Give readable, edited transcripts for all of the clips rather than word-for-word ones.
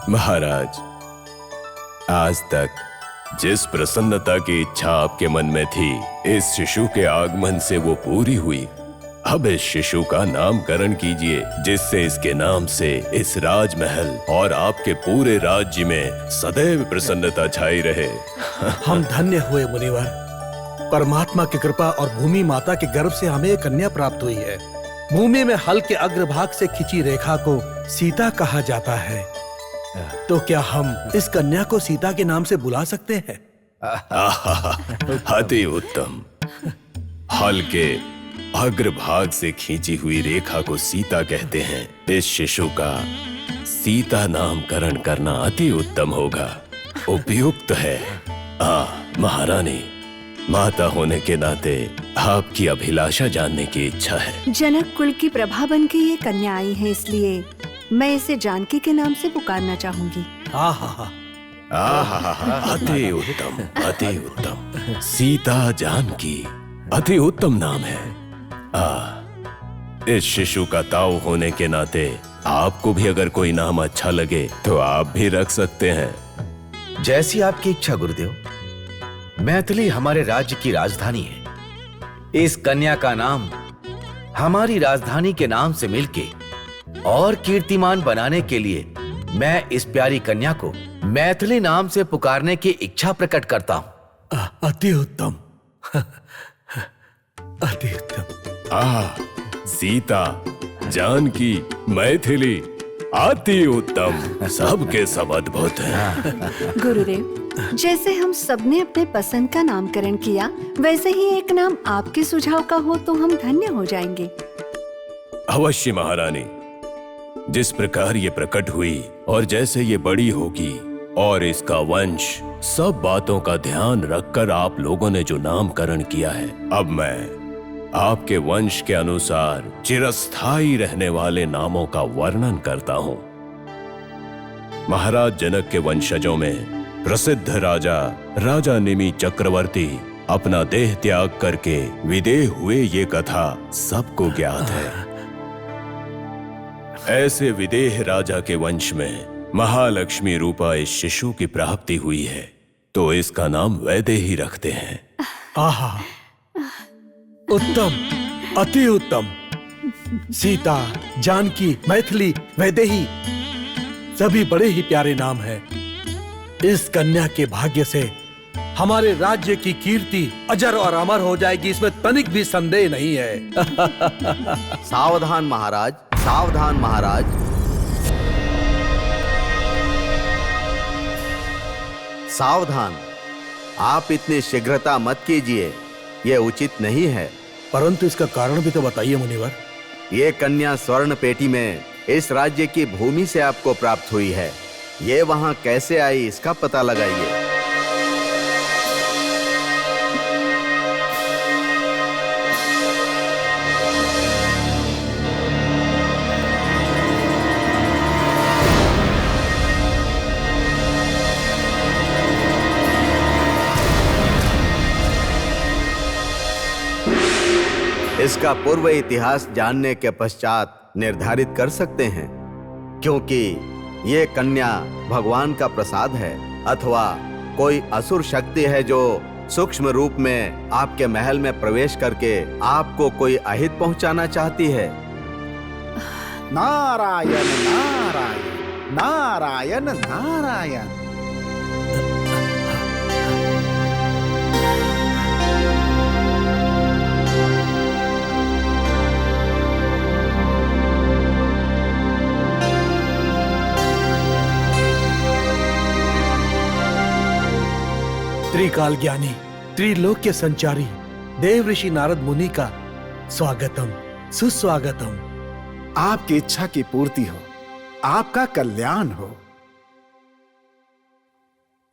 महाराज, आज तक जिस प्रसन्नता की इच्छा आपके मन में थी, इस शिशु के आगमन से वो पूरी हुई। अब इस शिशु का नामकरण कीजिए, जिससे इसके नाम से इस राजमहल और आपके पूरे राज्य में सदैव प्रसन्नता छाई रहे। हम धन्य हुए मुनिवर। परमात्मा की कृपा और भूमि माता के गर्भ से हमें एक कन्या प्राप्त हुई है। भूमि में हल के अग्रभाग से खिंची रेखा को सीता कहा जाता है। तो क्या हम इस कन्या को सीता के नाम से बुला सकते हैं? अति उत्तम। हल के अग्रभाग से खींची हुई रेखा को सीता कहते हैं। इस शिशु का सीता नामकरण करना अति उत्तम होगा, उपयुक्त है। महारानी, माता होने के नाते आपकी अभिलाषा जानने की इच्छा है। जनक कुल की प्रभा बन के ये कन्या आई है, इसलिए मैं इसे जानकी के नाम से पुकारना चाहूंगी। अति उत्तम, अति उत्तम। सीता जानकी अति उत्तम नाम है। इस शिशु का ताऊ होने के नाते आपको भी अगर कोई नाम अच्छा लगे तो आप भी रख सकते हैं। जैसी आपकी इच्छा गुरुदेव। मैथिली हमारे राज्य की राजधानी है। इस कन्या का नाम हमारी राजधानी के नाम से मिलके और कीर्तिमान बनाने के लिए मैं इस प्यारी कन्या को मैथिली नाम से पुकारने की इच्छा प्रकट करता हूँ। अति उत्तम, अति उत्तम। सीता, जानकी, मैथिली, अति उत्तम। सबके सब अद्भुत हैं। गुरुदेव, जैसे हम सबने अपने पसंद का नामकरण किया, वैसे ही एक नाम आपके सुझाव का हो तो हम धन्य हो जाएंगे। अवश्य महारानी। जिस प्रकार ये प्रकट हुई और जैसे ये बड़ी होगी और इसका वंश, सब बातों का ध्यान रखकर आप लोगों ने जो नामकरण किया है, अब मैं आपके वंश के अनुसार चिरस्थायी रहने वाले नामों का वर्णन करता हूं। महाराज जनक के वंशजों में प्रसिद्ध राजा निमि चक्रवर्ती अपना देह त्याग करके विदेह हुए, ये कथा सबको ज्ञात है। ऐसे विदेह राजा के वंश में महालक्ष्मी रूपा इस शिशु की प्राप्ति हुई है, तो इसका नाम वैदेही रखते हैं। उत्तम, अति उत्तम। सीता, जानकी, मैथिली, वैदेही, सभी बड़े ही प्यारे नाम हैं। इस कन्या के भाग्य से हमारे राज्य की कीर्ति अजर और अमर हो जाएगी, इसमें तनिक भी संदेह नहीं है। सावधान महाराज, सावधान महाराज। सावधान, आप इतनी शीघ्रता मत कीजिए, यह उचित नहीं है। परंतु इसका कारण भी तो बताइए मुनिवर। ये कन्या स्वर्ण पेटी में इस राज्य की भूमि से आपको प्राप्त हुई है। ये वहां कैसे आई, इसका पता लगाइए। इसका पूर्व इतिहास जानने के पश्चात निर्धारित कर सकते हैं, क्योंकि ये कन्या भगवान का प्रसाद है अथवा कोई असुर शक्ति है जो सूक्ष्म रूप में आपके महल में प्रवेश करके आपको कोई अहित पहुंचाना चाहती है। नारायण नारायण नारायण नारायण। त्रिकाल ज्ञानी, त्रिलोक के संचारी देव ऋषि नारद मुनि का स्वागतम, सुस्वागतम। आपकी इच्छा की पूर्ति हो, आपका कल्याण हो।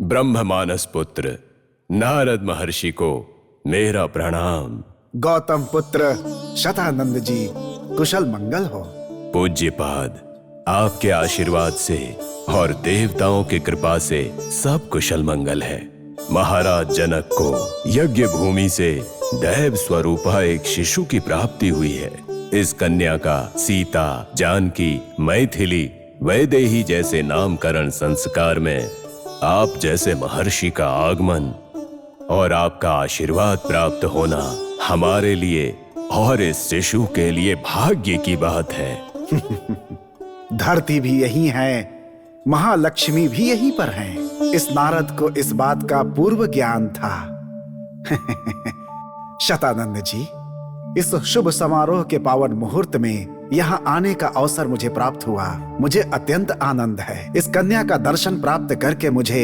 ब्रह्ममानस पुत्र नारद महर्षि को मेरा प्रणाम। गौतम पुत्र शतानंद जी, कुशल मंगल हो। पूज्यपाद, आपके आशीर्वाद से और देवताओं की कृपा से सब कुशल मंगल है। महाराज जनक को यज्ञ भूमि से दैव स्वरूपा एक शिशु की प्राप्ति हुई है। इस कन्या का सीता, जानकी, मैथिली वैदेही जैसे नामकरण संस्कार में आप जैसे महर्षि का आगमन और आपका आशीर्वाद प्राप्त होना हमारे लिए और इस शिशु के लिए भाग्य की बात है। धरती भी यही है, महालक्ष्मी भी यहीं पर हैं। इस नारद को इस बात का पूर्व ज्ञान था। शतानंद जी, इस शुभ समारोह के पावन मुहूर्त में यहाँ आने का अवसर मुझे प्राप्त हुआ। मुझे अत्यंत आनंद है। इस कन्या का दर्शन प्राप्त करके मुझे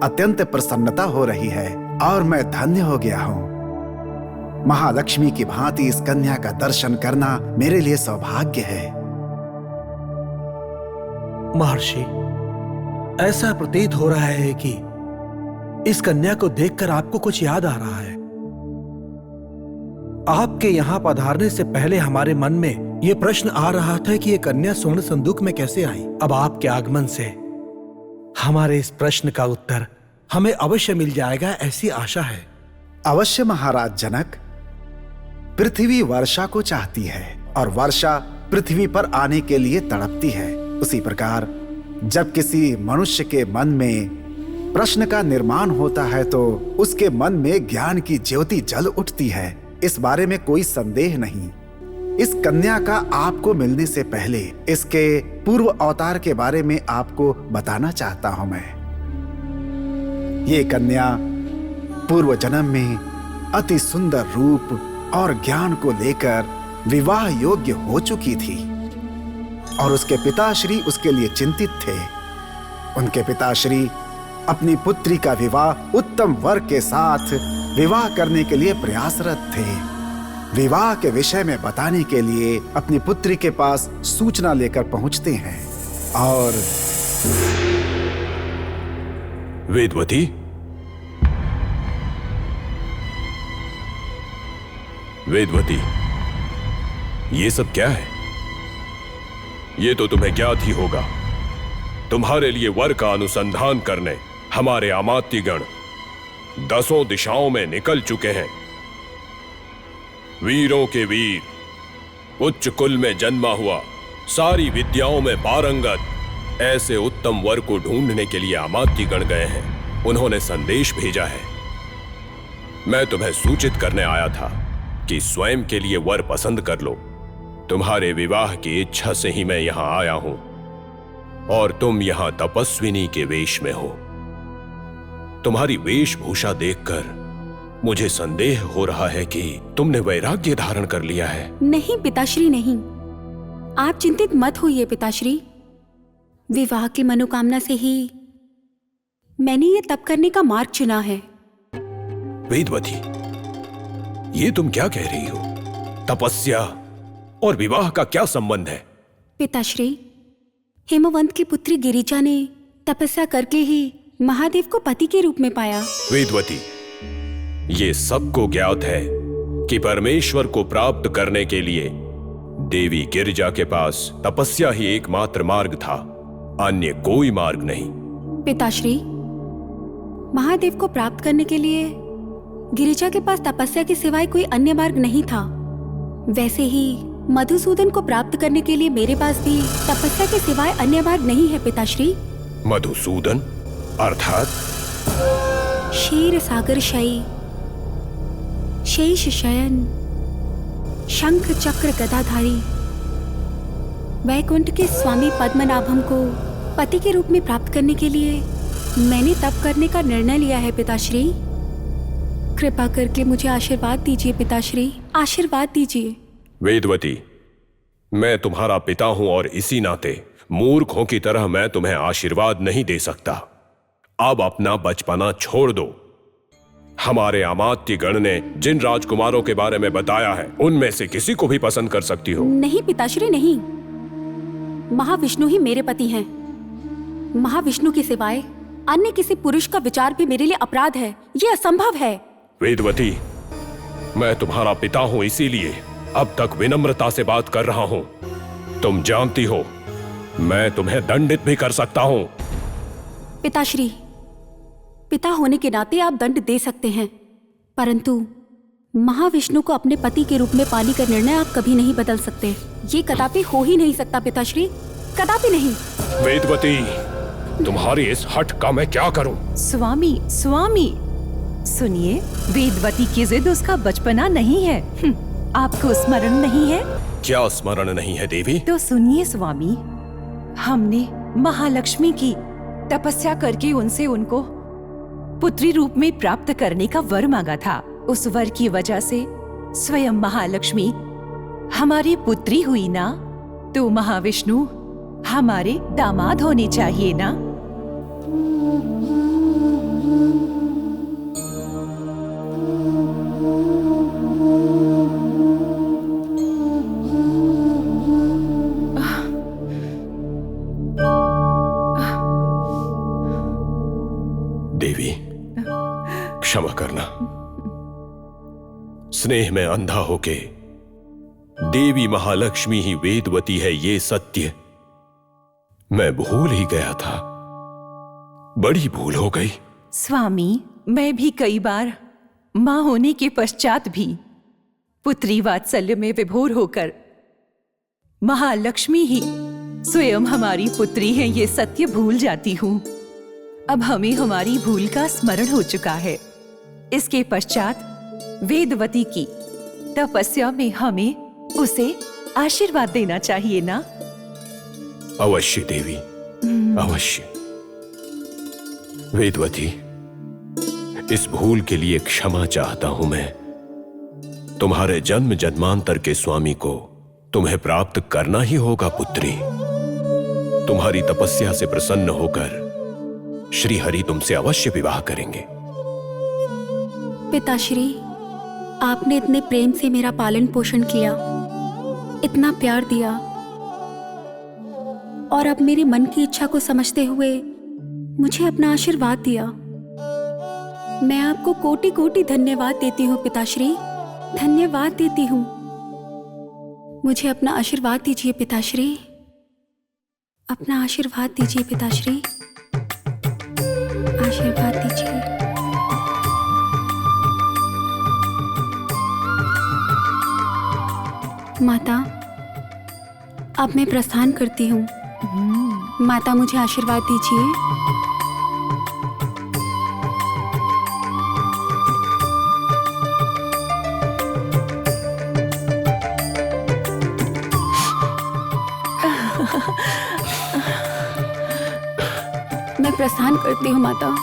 अत्यंत प्रसन्नता हो रही है और मैं धन्य हो गया हूँ। महालक्ष्मी की भांति इस कन्या का दर्शन करना मेरे लिए सौभाग्य है। महर्षि, ऐसा प्रतीत हो रहा है कि इस कन्या को देखकर आपको कुछ याद आ रहा है। आपके यहां पधारने से पहले हमारे मन में यह प्रश्न आ रहा था कि यह कन्या स्वर्ण संदूक में कैसे आई। अब आपके आगमन से हमारे इस प्रश्न का उत्तर हमें अवश्य मिल जाएगा, ऐसी आशा है। अवश्य महाराज जनक। पृथ्वी वर्षा को चाहती है और वर्षा पृथ्वी पर आने के लिए तड़पती है। उसी प्रकार जब किसी मनुष्य के मन में प्रश्न का निर्माण होता है तो उसके मन में ज्ञान की ज्योति जल उठती है। इस बारे में कोई संदेह नहीं। इस कन्या का आपको मिलने से पहले इसके पूर्व अवतार के बारे में आपको बताना चाहता हूं मैं। ये कन्या पूर्व जन्म में अति सुंदर रूप और ज्ञान को लेकर विवाह योग्य हो चुकी थी और उसके पिताश्री उसके लिए चिंतित थे। उनके पिताश्री अपनी पुत्री का विवाह उत्तम वर के साथ विवाह करने के लिए प्रयासरत थे। विवाह के विषय में बताने के लिए अपनी पुत्री के पास सूचना लेकर पहुंचते हैं और वेदवती, वेदवती, ये सब क्या है? ये तो तुम्हें ज्ञात ही होगा। तुम्हारे लिए वर का अनुसंधान करने हमारे अमात्यगण 10 दिशाओं में निकल चुके हैं। वीरों के वीर, उच्च कुल में जन्मा हुआ, सारी विद्याओं में पारंगत ऐसे उत्तम वर को ढूंढने के लिए अमात्यगण गए हैं। उन्होंने संदेश भेजा है। मैं तुम्हें सूचित करने आया था कि स्वयं के लिए वर पसंद कर लो। तुम्हारे विवाह की इच्छा से ही मैं यहां आया हूं और तुम यहां तपस्विनी के वेश में हो। तुम्हारी वेशभूषा देखकर मुझे संदेह हो रहा है कि तुमने वैराग्य धारण कर लिया है। नहीं पिताश्री, नहीं। आप चिंतित मत होइए पिताश्री। विवाह की मनोकामना से ही मैंने ये तप करने का मार्ग चुना है। वेदवती, ये तुम क्या कह रही हो? तपस्या और विवाह का क्या संबंध है? पिताश्री, हेमवंत की पुत्री गिरिजा ने तपस्या करके ही महादेव को पति के रूप में पाया। वेदवती, ये सबको ज्ञात है कि परमेश्वर को प्राप्त करने के लिए देवी गिरिजा के पास तपस्या ही एकमात्र मार्ग था, अन्य कोई मार्ग नहीं। पिताश्री, महादेव को प्राप्त करने के लिए गिरिजा के पास तपस्या के सिवाय कोई अन्य मार्ग नहीं था। वैसे ही मधुसूदन को प्राप्त करने के लिए मेरे पास भी तपस्या के सिवाय अन्य मार्ग नहीं है पिताश्री। मधुसूदन अर्थात क्षीर सागर शयी, शेष शयन, शंख चक्र गदाधारी, वैकुंठ के स्वामी पद्मनाभम को पति के रूप में प्राप्त करने के लिए मैंने तप करने का निर्णय लिया है पिताश्री। कृपा करके मुझे आशीर्वाद दीजिए पिताश्री, आशीर्वाद दीजिए। वेदवती, मैं तुम्हारा पिता हूं और इसी नाते मूर्खों की तरह मैं तुम्हें आशीर्वाद नहीं दे सकता। अब अपना बचपना छोड़ दो। हमारे अमात्यगण ने जिन राजकुमारों के बारे में बताया है उनमें से किसी को भी पसंद कर सकती हो। नहीं पिताश्री, नहीं। महाविष्णु ही मेरे पति हैं। महाविष्णु के सिवाय अन्य किसी पुरुष का विचार भी मेरे लिए अपराध है। यह असंभव है। वेदवती, मैं तुम्हारा पिता हूं, इसीलिए अब तक विनम्रता से बात कर रहा हूं। तुम जानती हो मैं तुम्हें दंडित भी कर सकता हूं। पिताश्री, पिता होने के नाते आप दंड दे सकते हैं, परंतु महाविष्णु को अपने पति के रूप में पाने का निर्णय आप कभी नहीं बदल सकते। ये कदापि हो ही नहीं सकता पिताश्री। कदापि नहीं। वेदवती, तुम्हारी इस हठ का मैं क्या करूं? स्वामी, स्वामी सुनिए, वेदवती की जिद उसका बचपना नहीं है। आपको स्मरण नहीं है? क्या स्मरण नहीं है देवी? तो सुनिए स्वामी, हमने महालक्ष्मी की तपस्या करके उनसे उनको पुत्री रूप में प्राप्त करने का वर मांगा था। उस वर की वजह से स्वयं महालक्ष्मी हमारी पुत्री हुई ना, तो महाविष्णु हमारे दामाद होने चाहिए ना। देवी, क्षमा करना। स्नेह में अंधा होके देवी महालक्ष्मी ही वेदवती है, ये सत्य मैं भूल ही गया था। बड़ी भूल हो गई। स्वामी, मैं भी कई बार मां होने के पश्चात भी पुत्री वात्सल्य में विभोर होकर महालक्ष्मी ही स्वयं हमारी पुत्री है ये सत्य भूल जाती हूँ। अब हमें हमारी भूल का स्मरण हो चुका है। इसके पश्चात वेदवती की तपस्या में हमें उसे आशीर्वाद देना चाहिए ना। अवश्य देवी, अवश्य। वेदवती, इस भूल के लिए क्षमा चाहता हूं मैं। तुम्हारे जन्म जन्मांतर के स्वामी को तुम्हें प्राप्त करना ही होगा पुत्री। तुम्हारी तपस्या से प्रसन्न होकर श्री हरि तुमसे अवश्य विवाह करेंगे। पिताश्री, आपने इतने प्रेम से मेरा पालन पोषण किया, इतना प्यार दिया, और अब मेरे मन की इच्छा को समझते हुए मुझे अपना आशीर्वाद दिया। मैं आपको कोटि कोटि धन्यवाद देती हूँ पिताश्री, धन्यवाद देती हूँ। मुझे अपना आशीर्वाद दीजिए पिताश्री, अपना आशीर्वाद दीजिए पिताश्री, आशीर्वाद दीजिए। माता, अब मैं प्रस्थान करती हूँ। माता, मुझे आशीर्वाद दीजिए। मैं प्रस्थान करती हूँ माता।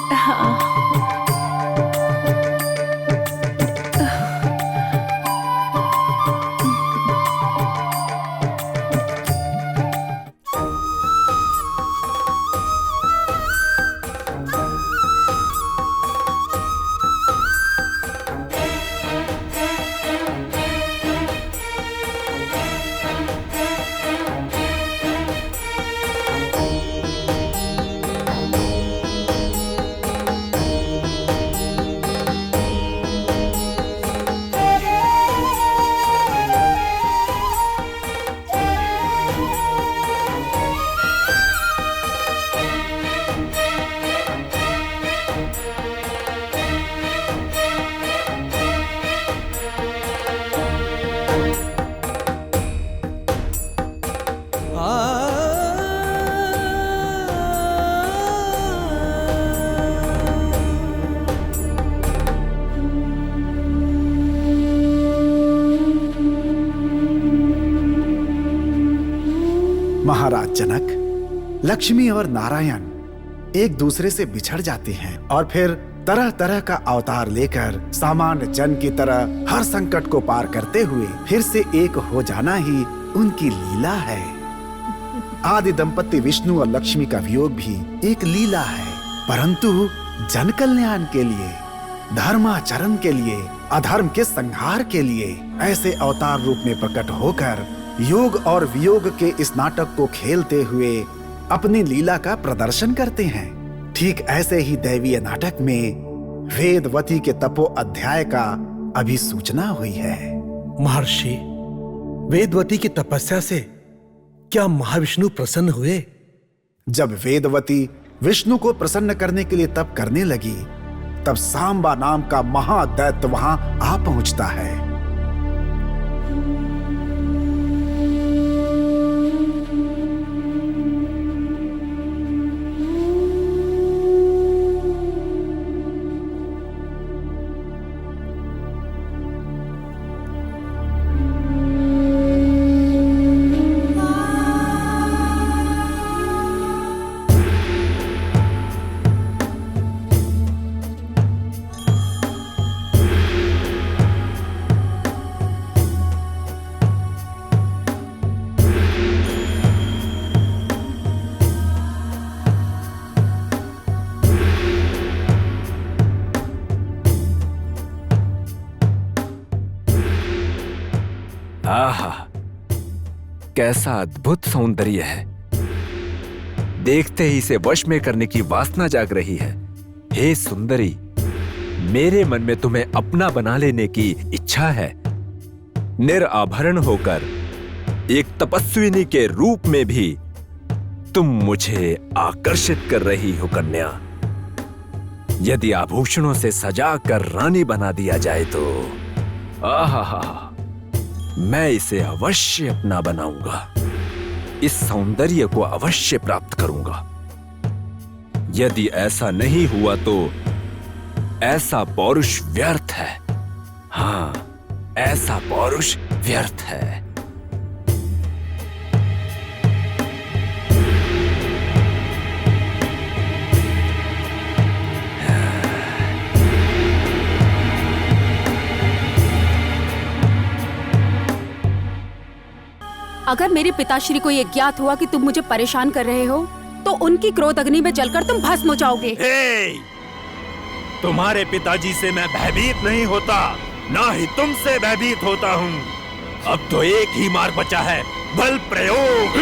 महाराज जनक, लक्ष्मी और नारायण एक दूसरे से बिछड़ जाते हैं और फिर तरह तरह का अवतार लेकर सामान्य जन की तरह हर संकट को पार करते हुए फिर से एक हो जाना ही उनकी लीला है। आदि दंपति विष्णु और लक्ष्मी का वियोग भी एक लीला है, परंतु जन कल्याण के लिए, धर्माचरण के लिए, अधर्म के संहार के लिए ऐसे अवतार रूप में प्रकट होकर योग और वियोग के इस नाटक को खेलते हुए अपनी लीला का प्रदर्शन करते हैं। ठीक ऐसे ही दैवीय नाटक में वेदवती के तपो अध्याय का अभी सूचना हुई है। महर्षि, वेदवती की तपस्या से क्या महाविष्णु प्रसन्न हुए? जब वेदवती विष्णु को प्रसन्न करने के लिए तप करने लगी, तब सांबा नाम का महादैत्य वहां आ पहुंचता है। कैसा अद्भुत सौंदर्य है। देखते ही इसे वश में करने की वासना जाग रही है। हे सुंदरी, मेरे मन में तुम्हें अपना बना लेने की इच्छा है। निराभरण होकर एक तपस्विनी के रूप में भी तुम मुझे आकर्षित कर रही हो कन्या। यदि आभूषणों से सजा कर रानी बना दिया जाए तो आहा, मैं इसे अवश्य अपना बनाऊंगा। इस सौंदर्य को अवश्य प्राप्त करूंगा। यदि ऐसा नहीं हुआ तो ऐसा पौरुष व्यर्थ है। हाँ, ऐसा पौरुष व्यर्थ है। अगर मेरे पिताश्री को यह ज्ञात हुआ कि तुम मुझे परेशान कर रहे हो तो उनकी क्रोध अग्नि में जलकर तुम भस्म हो जाओगे। तुम्हारे पिताजी से मैं भयभीत नहीं होता, ना ही तुमसे भयभीत होता हूँ। अब तो एक ही मार्ग बचा है, बल प्रयोग।